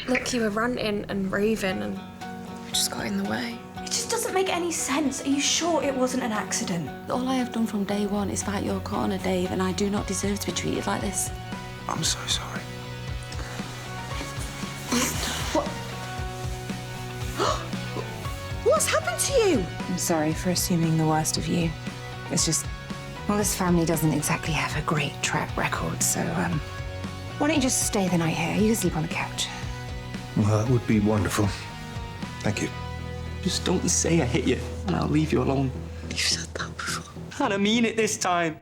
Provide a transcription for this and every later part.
Look, you were ranting and raving and I just got in the way. It just doesn't make any sense. Are you sure it wasn't an accident? All I have done from day one is fight your corner, Dave, and I do not deserve to be treated like this. I'm so sorry. What? What's happened to you? I'm sorry for assuming the worst of you. It's just, well, this family doesn't exactly have a great track record, so, why don't you just stay the night here? You can sleep on the couch. Well, that would be wonderful. Thank you. Just don't say I hit you, and I'll leave you alone. You've said that before. And I mean it this time.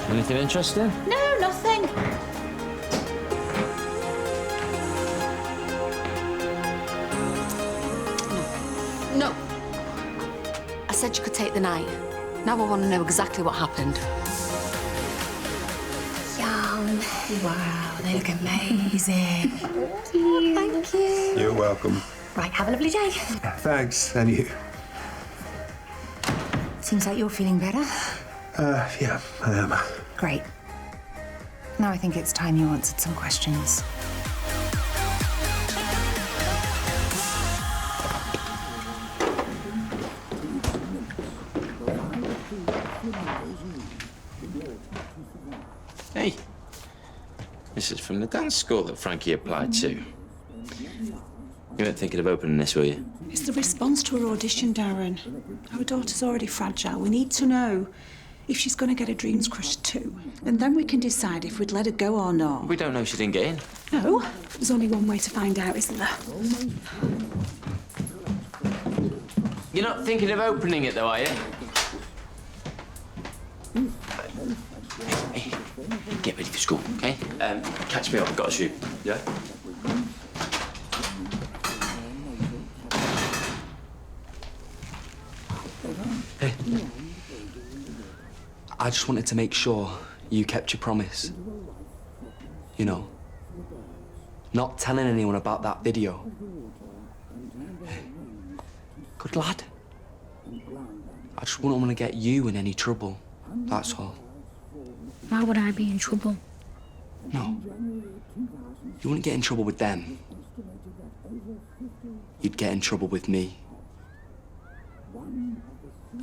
Anything interesting? No, nothing. No. I said you could take the night. Now I want to know exactly what happened. Yum. Wow, they look amazing. Thank you. You're welcome. Right, have a lovely day. Thanks, and you. Seems like you're feeling better. Yeah, I am. Great. Now I think it's time you answered some questions. Hey, this is from the dance school that Frankie applied to. You weren't thinking of opening this, were you? It's the response to her audition, Darren. Our daughter's already fragile. We need to know if she's going to get her dreams crushed too. And then we can decide if we'd let her go or not. We don't know she didn't get in. No, there's only one way to find out, isn't there? You're not thinking of opening it, though, are you? Hey, get ready for school, OK? Catch me up, I've got to shoot. Yeah? Hey. I just wanted to make sure you kept your promise. You know, not telling anyone about that video. Hey. Good lad. I just wouldn't want to get you in any trouble, that's all. Why would I be in trouble? No. You wouldn't get in trouble with them. You'd get in trouble with me.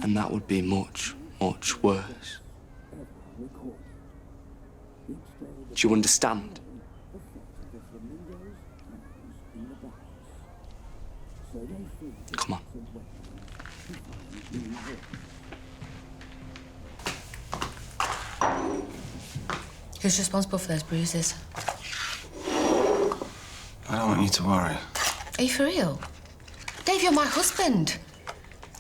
And that would be much, much worse. Do you understand? Come on. Who's responsible for those bruises? I don't want you to worry. Are you for real? Dave, you're my husband.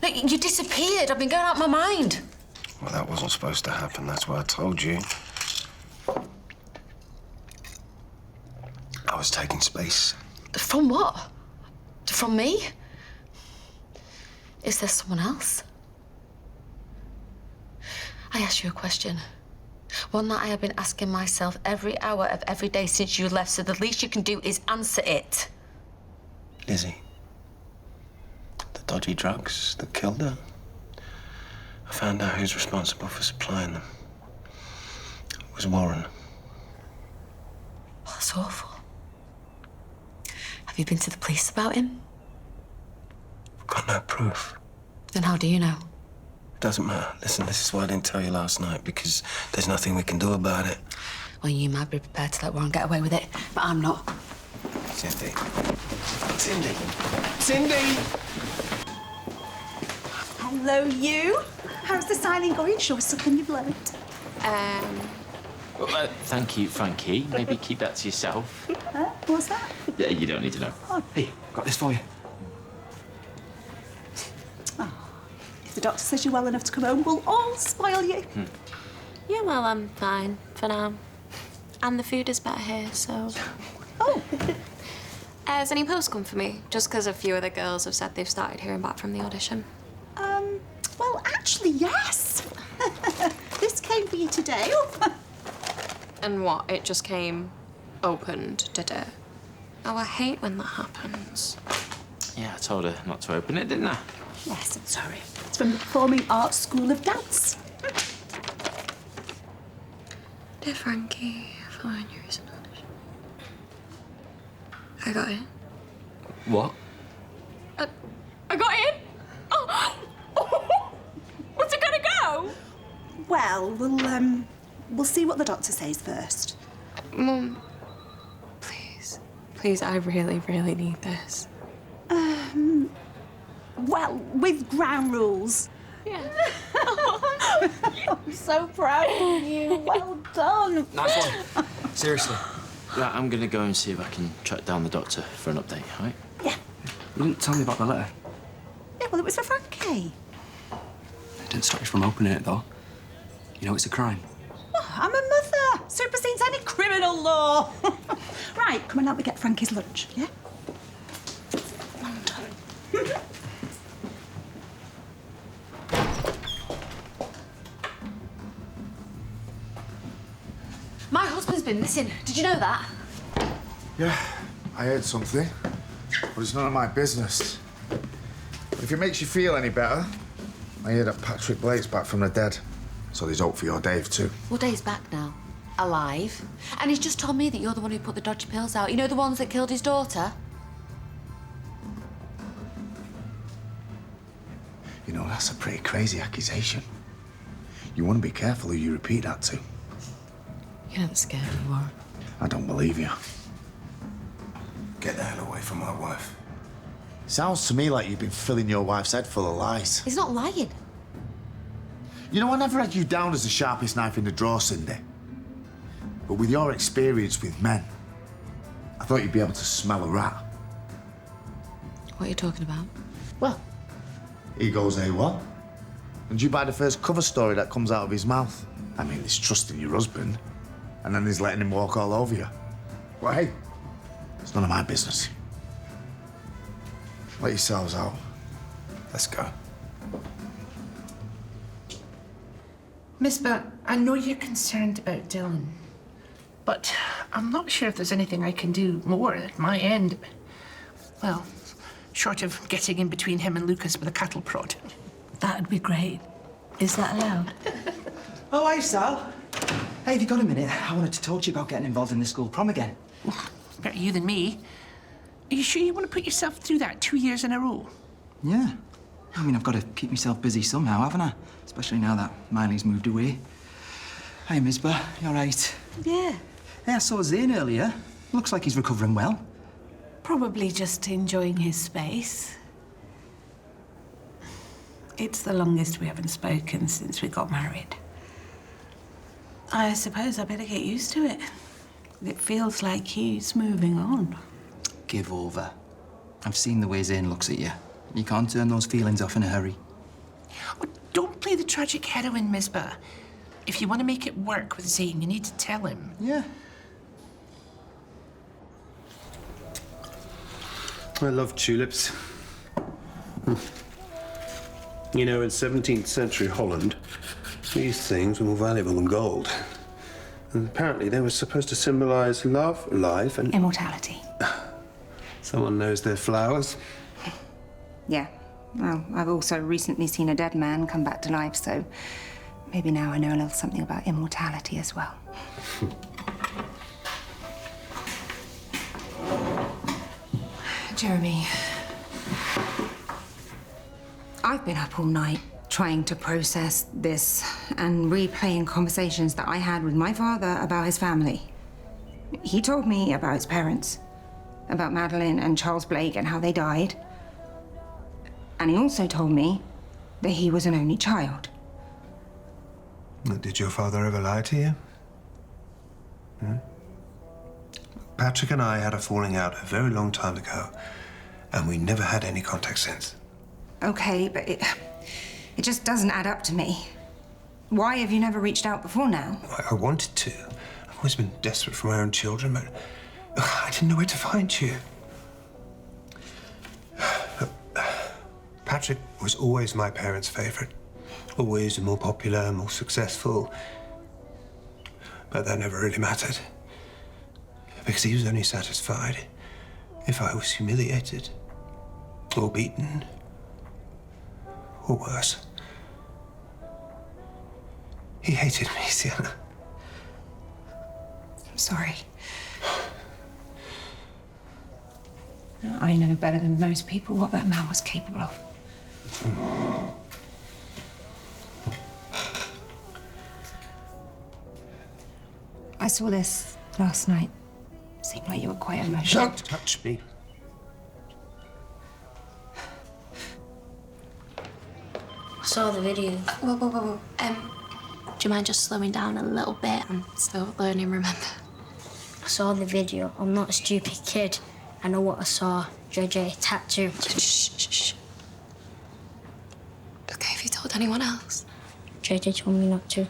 Look, you disappeared. I've been going out of my mind. Well, that wasn't supposed to happen. That's why I told you. I was taking space. From what? From me? Is there someone else? I asked you a question. One that I have been asking myself every hour of every day since you left, so the least you can do is answer it. Lizzie, the dodgy drugs that killed her, I found out who's responsible for supplying them. It was Warren. Oh, that's awful. Have you been to the police about him? I've got no proof. Then how do you know? It doesn't matter. Listen, this is why I didn't tell you last night, because there's nothing we can do about it. Well, you might be prepared to let Warren get away with it, but I'm not. Cindy. Cindy! Cindy! Hello, you. How's the signing going? Show us something you've learned. Well, thank you, Frankie. Maybe keep that to yourself. Huh? What's that? Yeah, you don't need to know. Oh. Hey, got this for you. Oh. If the doctor says you're well enough to come home, we'll all spoil you. Yeah, well, I'm fine for now. And the food is better here, so... Oh. Has any post come for me? Just because a few of the girls have said they've started hearing back from the audition. Well, actually, yes. This came for you today. And what? It just came opened, did it? Oh, I hate when that happens. Yeah, I told her not to open it, didn't I? Yes, I'm sorry. It's from the Performing Arts School of Dance. Dear Frankie, following your recent audition. I got it. What? I got in? Oh! What's it gonna go? Well, we'll see what the doctor says first. Mum, please. Please, I really, really need this. Well, with ground rules. Yeah. I'm so proud of you. Well done. Nice one. Seriously. Right, I'm gonna go and see if I can track down the doctor for an update, all right? Yeah. You didn't tell me about the letter. Yeah, well, it was for Frankie. It didn't stop you from opening it, though. You know it's a crime. Oh, I'm a mother. Supersedes any criminal law. Right, come on, help me get Frankie's lunch, yeah? Well done. My husband's been missing. Did you know that? Yeah, I heard something, but it's none of my business. But if it makes you feel any better, I hear that Patrick Blake's back from the dead. So there's hope for your Dave, too. Well, Dave's back now. Alive. And he's just told me that you're the one who put the dodgy pills out. You know, the ones that killed his daughter? You know, that's a pretty crazy accusation. You want to be careful who you repeat that to. You never scared me, Warren. I don't believe you. Get the hell away from my wife. Sounds to me like you've been filling your wife's head full of lies. He's not lying. You know, I never had you down as the sharpest knife in the drawer, Cindy. But with your experience with men, I thought you'd be able to smell a rat. What are you talking about? Well, he goes AWOL. And you buy the first cover story that comes out of his mouth. I mean, he's trusting your husband, and then he's letting him walk all over you. Well, hey, it's none of my business. Let yourselves out. Let's go. Misbah, I know you're concerned about Dylan, but I'm not sure if there's anything I can do more at my end. Well, short of getting in between him and Lucas with a cattle prod. That'd be great. Is that allowed? Oh, hi, Sal. Hey, have you got a minute? I wanted to talk to you about getting involved in the school prom again. Better you than me. Are you sure you want to put yourself through that 2 years in a row? Yeah. I mean, I've got to keep myself busy somehow, haven't I? Especially now that Miley's moved away. Hey, Misbah, you all right? Yeah. Hey, I saw Zane earlier. Looks like he's recovering well. Probably just enjoying his space. It's the longest we haven't spoken since we got married. I suppose I better get used to it. It feels like he's moving on. Give over. I've seen the way Zane looks at you. You can't turn those feelings off in a hurry. Oh, don't play the tragic heroine, Misbah. If you want to make it work with Zane, you need to tell him. Yeah. I love tulips. You know, in 17th century Holland, these things were more valuable than gold. And apparently they were supposed to symbolize love, life, and... Immortality. Someone knows their flowers. Yeah. Well, I've also recently seen a dead man come back to life, so maybe now I know a little something about immortality as well. Jeremy, I've been up all night trying to process this and replaying conversations that I had with my father about his family. He told me about his parents, about Madeline and Charles Blake and how they died. And he also told me that he was an only child. Did your father ever lie to you? Patrick and I had a falling out a very long time ago, and we never had any contact since. Okay, but it just doesn't add up to me. Why have you never reached out before now? I wanted to. I've always been desperate for my own children, but I didn't know where to find you. Patrick was always my parents' favorite. Always more popular, more successful. But that never really mattered. Because he was only satisfied if I was humiliated, or beaten, or worse. He hated me, Sienna. I'm sorry. I know better than most people what that man was capable of. I saw this last night. Seemed like you were quite emotional. Don't touch me. I saw the video. Whoa. Do you mind just slowing down a little bit? I'm still learning, remember? I saw the video. I'm not a stupid kid. I know what I saw. JJ, tattoo. Shh. Okay, have you told anyone else? JJ told me not to.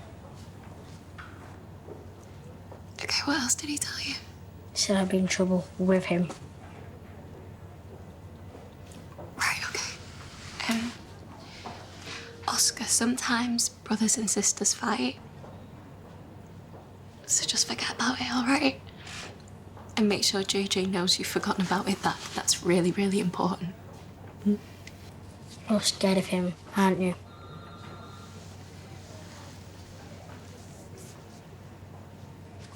Okay, what else did he tell you? He said I'd be in trouble with him. Right, okay. Oscar, sometimes brothers and sisters fight. So just forget about it, all right? And make sure JJ knows you've forgotten about it. That's really, really important. You're scared of him, aren't you?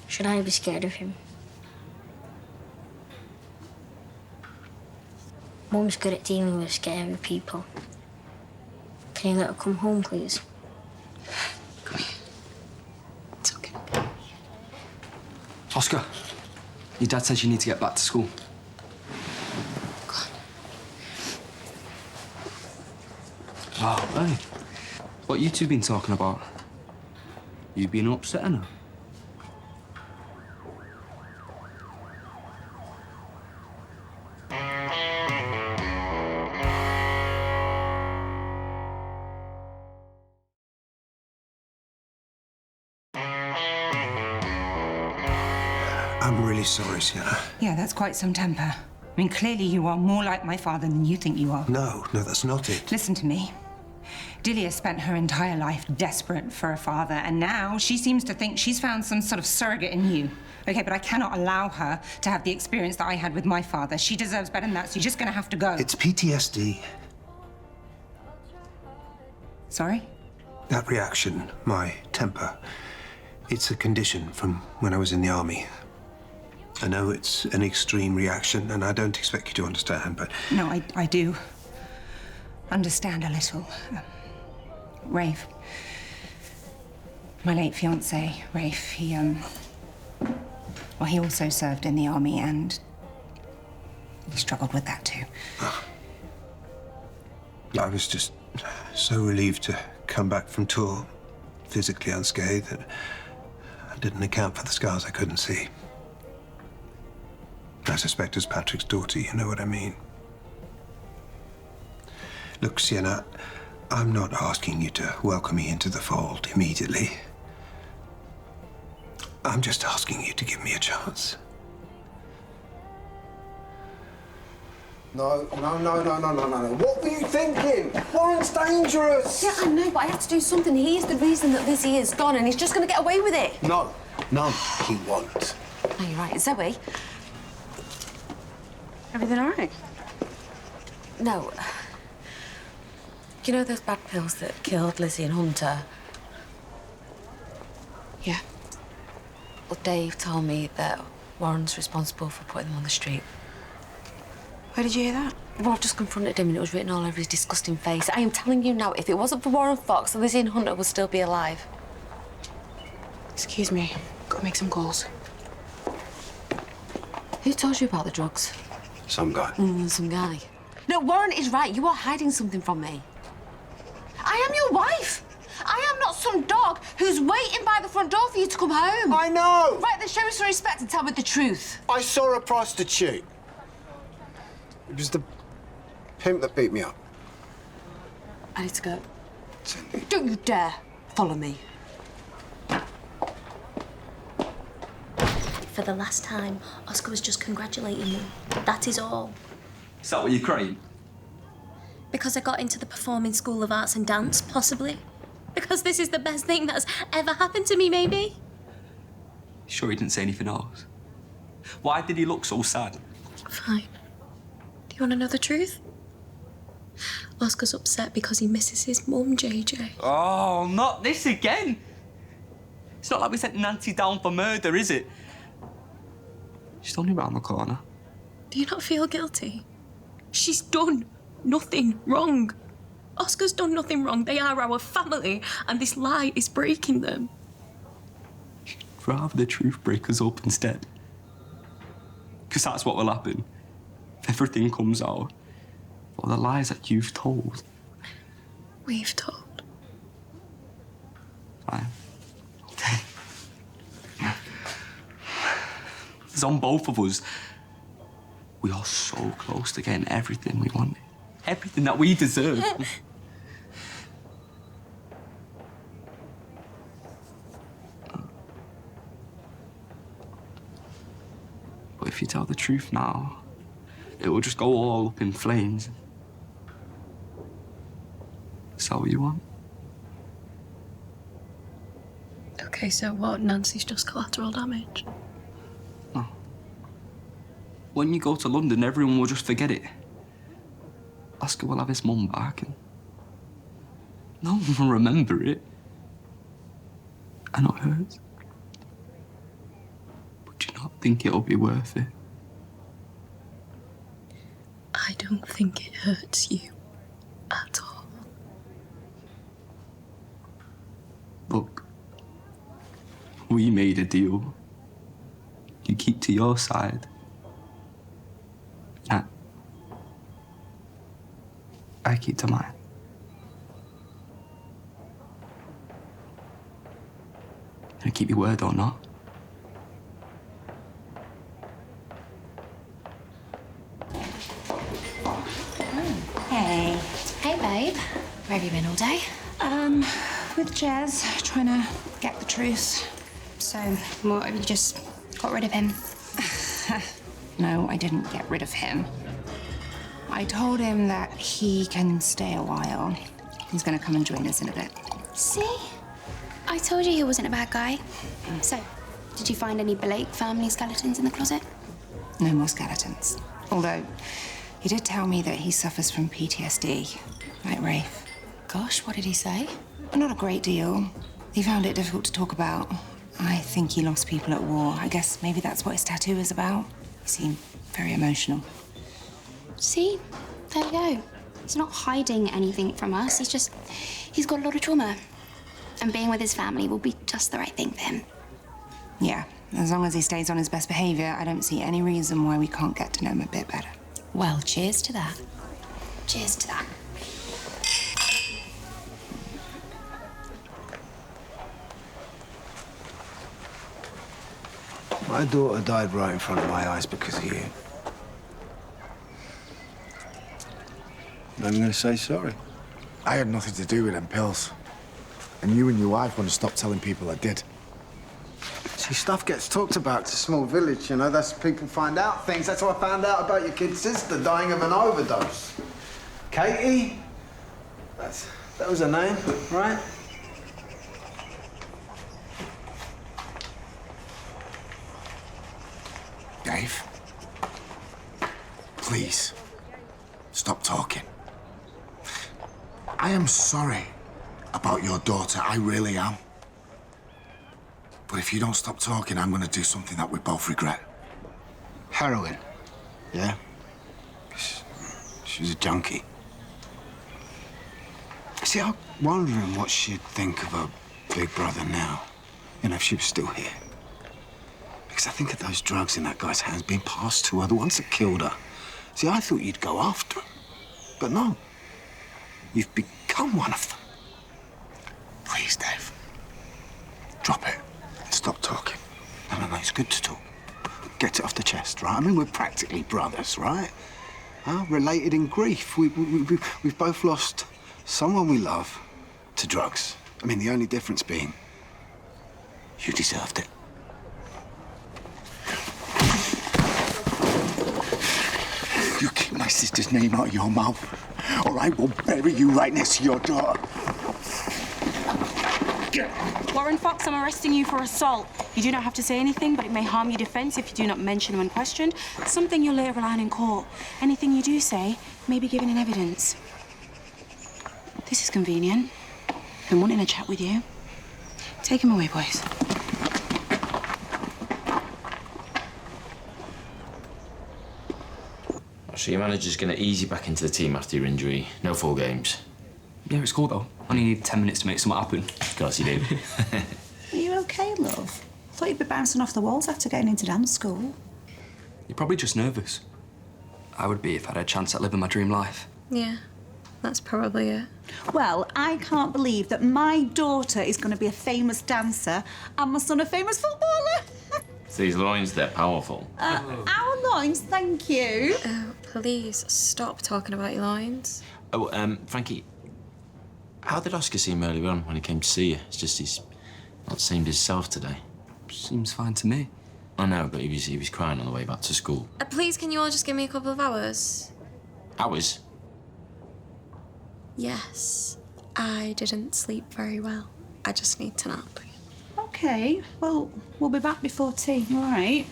Should I be scared of him? Mum's good at dealing with scary people. Can you let her come home, please? Come here. It's okay. Oscar, your dad says you need to get back to school. Go on. Oh, hey. What you two been talking about? You been upsetting her? I'm really sorry, Sienna. Yeah, that's quite some temper. I mean, clearly you are more like my father than you think you are. No, that's not it. Listen to me. Delia spent her entire life desperate for a father, and now she seems to think she's found some sort of surrogate in you. Okay, but I cannot allow her to have the experience that I had with my father. She deserves better than that, so you're just gonna have to go. It's PTSD. Sorry? That reaction, my temper, it's a condition from when I was in the army. I know it's an extreme reaction, and I don't expect you to understand, but... No, I do understand a little. Rafe, my late fiancé, Rafe, he also served in the army, and he struggled with that too. I was just so relieved to come back from tour physically unscathed that I didn't account for the scars I couldn't see. I suspect as Patrick's daughter, you know what I mean. Look, Sienna, I'm not asking you to welcome me into the fold immediately. I'm just asking you to give me a chance. No. What were you thinking? Warren's dangerous. Yeah, I know, but I have to do something. He's the reason that Lizzie is gone, and he's just going to get away with it. No, he won't. No, you're right. Zoe. Everything all right? No. You know those bad pills that killed Lizzie and Hunter? Yeah. Well, Dave told me that Warren's responsible for putting them on the street. Where did you hear that? Well, I've just confronted him and it was written all over his disgusting face. I am telling you now, if it wasn't for Warren Fox, Lizzie and Hunter would still be alive. Excuse me. Gotta make some calls. Who told you about the drugs? Some guy. Some guy. No, Warren is right. You are hiding something from me. I am your wife. I am not some dog who's waiting by the front door for you to come home. I know. Right, then show me some respect and tell me the truth. I saw a prostitute. It was the pimp that beat me up. I need to go. Don't you dare follow me. For the last time, Oscar was just congratulating you. That is all. Is that what you're crying? Because I got into the Performing School of Arts and Dance, possibly. Because this is the best thing that's ever happened to me, maybe. Sure he didn't say anything else? Why did he look so sad? Fine. Do you want to know the truth? Oscar's upset because he misses his mum, JJ. Oh, not this again! It's not like we sent Nancy down for murder, is it? She's only round the corner. Do you not feel guilty? She's done nothing wrong. Oscar's done nothing wrong. They are our family, and this lie is breaking them. I'd rather the truth break us up instead. Because that's what will happen. Everything comes out. All the lies that you've told. We've told. Fine. Okay. It's on both of us. We are so close to getting everything we want. Everything that we deserve. But if you tell the truth now, it will just go all up in flames. Is that what you want? Okay, so what? Nancy's just collateral damage? No. When you go to London, everyone will just forget it. Oscar will have his mum back and no one will remember it. I know it hurts. But do you not think it'll be worth it? I don't think it hurts you at all. Look, we made a deal. You keep to your side. I keep to mine. Gonna keep your word or not? Hey. Hey, babe. Where have you been all day? With Jez, trying to get the truth. So, what, have you just got rid of him? No, I didn't get rid of him. I told him that he can stay a while. He's gonna come and join us in a bit. See? I told you he wasn't a bad guy. So, did you find any Blake family skeletons in the closet? No more skeletons. Although, he did tell me that he suffers from PTSD, like Rafe. Gosh, what did he say? Not a great deal. He found it difficult to talk about. I think he lost people at war. I guess maybe that's what his tattoo is about. He seemed very emotional. See? There you go. He's not hiding anything from us. He's got a lot of trauma. And being with his family will be just the right thing for him. Yeah, as long as he stays on his best behavior, I don't see any reason why we can't get to know him a bit better. Well, cheers to that. Cheers to that. My daughter died right in front of my eyes because of you. I'm going to say sorry. I had nothing to do with them pills. And you and your wife want to stop telling people I did. See, stuff gets talked about. It's a small village, you know. That's people find out things. That's how I found out about your kid sister dying of an overdose. Katie? That was her name, right? Dave, please, stop talking. I am sorry about your daughter, I really am. But if you don't stop talking, I'm gonna do something that we both regret. Heroin. Yeah? She was a junkie. See, I'm wondering what she'd think of her big brother now. You know, if she was still here. Because I think of those drugs in that guy's hands being passed to her, the ones that killed her. See, I thought you'd go after him. But no. You've become one of them. Please, Dave. Drop it. Stop talking. No, it's good to talk. Get it off the chest, right? I mean, we're practically brothers, right? Huh? Related in grief. We've both lost someone we love to drugs. I mean, the only difference being you deserved it. You keep my sister's name out of your mouth, or I will bury you right next to your daughter. Warren Fox, I'm arresting you for assault. You do not have to say anything, but it may harm your defense if you do not mention when questioned. Something you'll later rely on in court. Anything you do say may be given in evidence. This is convenient. Been wanting to chat with you. Take him away, boys. So your manager's going to ease you back into the team after your injury. No full games. Yeah, it's cool, though. I only need 10 minutes to make something happen. Of course you do. Are you okay, love? I thought you'd be bouncing off the walls after getting into dance school. You're probably just nervous. I would be if I had a chance at living my dream life. Yeah, that's probably it. Well, I can't believe that my daughter is going to be a famous dancer and my son a famous footballer. So these loins, they're powerful. Our loins, thank you. Please stop talking about your loins. Oh, Frankie, how did Oscar seem earlier on when he came to see you? It's just he's not seemed himself today. Seems fine to me. I know, but he was crying on the way back to school. Please, can you all just give me a couple of hours? Hours? Yes. I didn't sleep very well. I just need to nap. OK, well, we'll be back before tea, all right?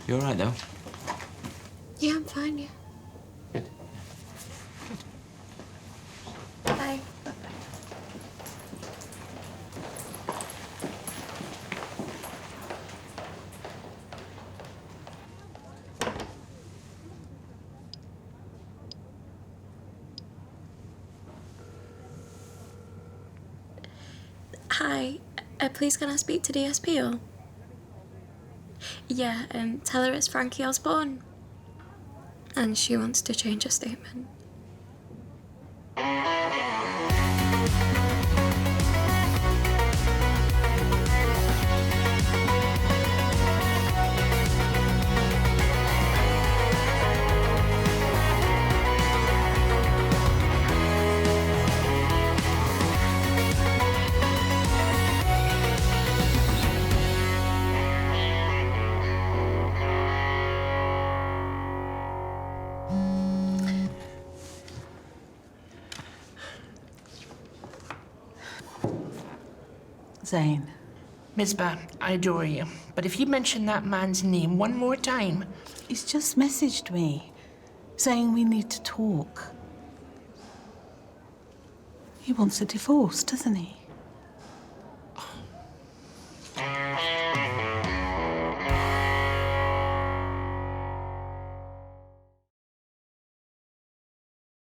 You all right, though? Yeah, I'm fine, yeah. Good. Bye. Hi, please can I speak to DSP? Yeah, tell her it's Frankie Osborne. And she wants to change her statement. Zane. Misbah, I adore you. But if you mention that man's name one more time... He's just messaged me, saying we need to talk. He wants a divorce, doesn't he?